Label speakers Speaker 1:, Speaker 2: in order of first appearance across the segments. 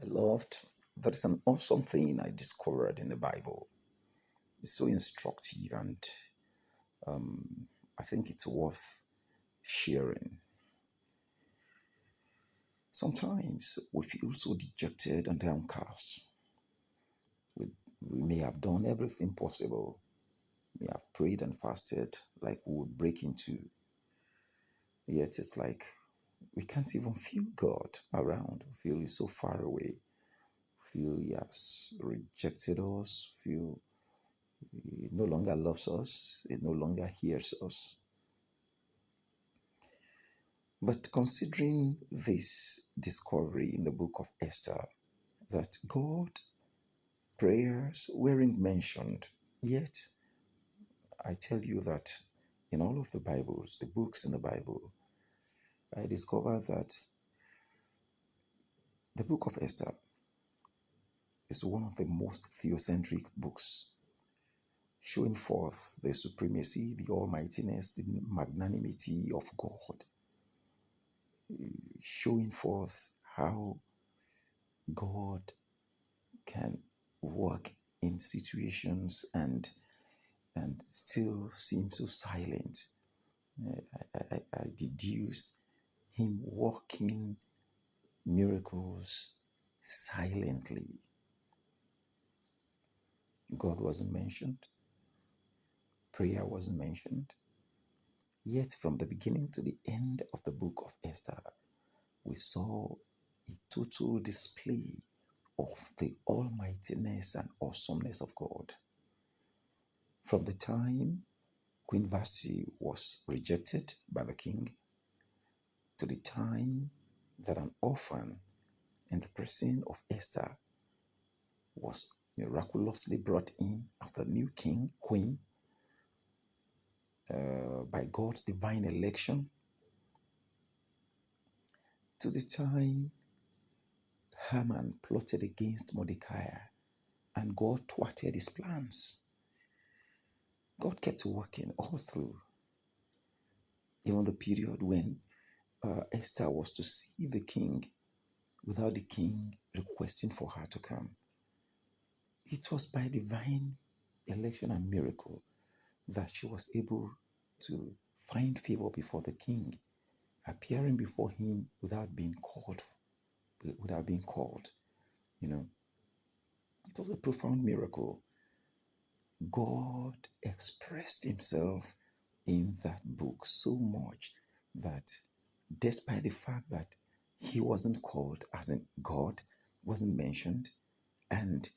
Speaker 1: Beloved, that is an awesome thing I discovered in the Bible. It's so instructive and I think it's worth sharing. Sometimes we feel so dejected and downcast. We, we may have done everything possible. We have prayed and fasted like we would break into. Yet it's like we can't even feel God around. We feel He's so far away. We feel He has rejected us. We feel He no longer loves us. He no longer hears us. But considering this discovery in the book of Esther, that God prayers weren't mentioned, yet I tell you that in all of the Bibles, the books in the Bible, I discovered that the book of Esther is one of the most theocentric books, showing forth the supremacy, the almightiness, the magnanimity of God, showing forth how God can work in situations and still seem so silent. I deduce him working miracles silently. God wasn't mentioned, prayer wasn't mentioned. Yet, from the beginning to the end of the book of Esther, we saw a total display of the almightiness and awesomeness of God. From the time Queen Vashti was rejected by the king to the time that an orphan in the person of Esther was miraculously brought in as the new queen, by God's divine election, to the time Haman plotted against Mordecai and God thwarted his plans. God kept working all through, even the period when Esther was to see the king without the king requesting for her to come. It was by divine election and miracle that she was able to find favor before the king, appearing before him without being called. You know, it was a profound miracle. God expressed himself in that book so much that despite the fact that he wasn't called, as in God wasn't mentioned, and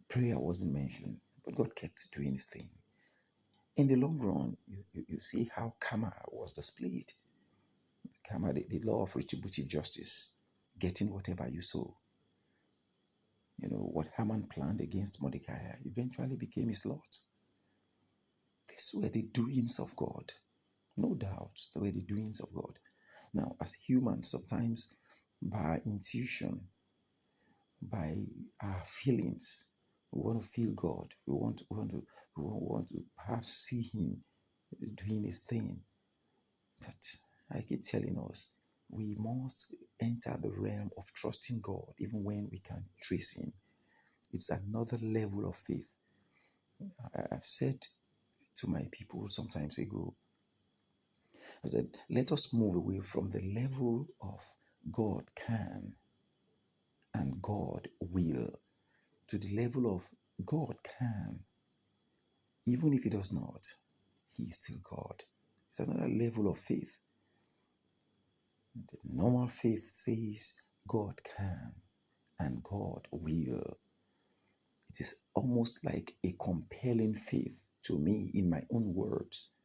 Speaker 1: prayer wasn't mentioned, but God kept doing his thing. In the long run, you see how karma was displayed. Karma, the law of retributive justice, getting whatever you sow. You know, what Haman planned against Mordecai eventually became his lot. These were the doings of God. No doubt, they were the doings of God. Now, as humans, sometimes by intuition, by our feelings, we want to feel God. We want to perhaps see Him doing His thing. But I keep telling us, we must enter the realm of trusting God, even when we can't trace Him. It's another level of faith. I've said to my people sometimes ago, I said, let us move away from the level of God can and God will to the level of God can, even if He does not, He is still God. It's another level of faith. The normal faith says God can and God will. It is almost like a compelling faith to me, in my own words.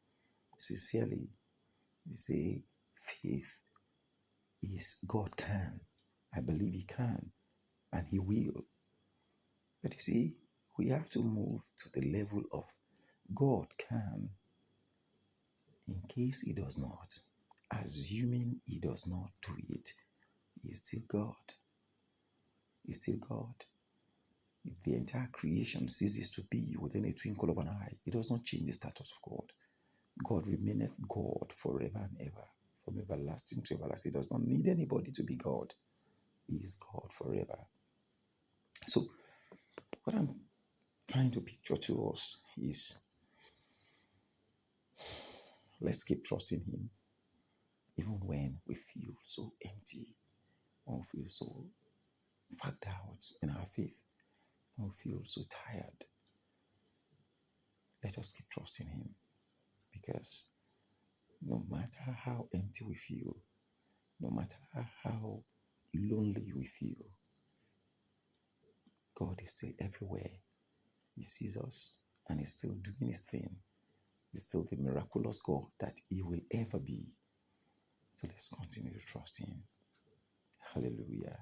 Speaker 1: Sincerely, you say faith is God can. I believe He can and He will. But you see, we have to move to the level of God can in case He does not. Assuming He does not do it, He is still God. He is still God. If the entire creation ceases to be within a twinkle of an eye, it does not change the status of God. God remaineth God forever and ever, from everlasting to everlasting. He does not need anybody to be God. is God forever. So, what I'm trying to picture to us is, let's keep trusting Him even when we feel so empty, when we feel so fagged out in our faith, when we feel so tired. Let us keep trusting Him, because no matter how empty we feel, no matter how lonely we feel, God is still everywhere. He sees us and He's still doing His thing. He's still the miraculous God that He will ever be. So let's continue to trust Him. Hallelujah.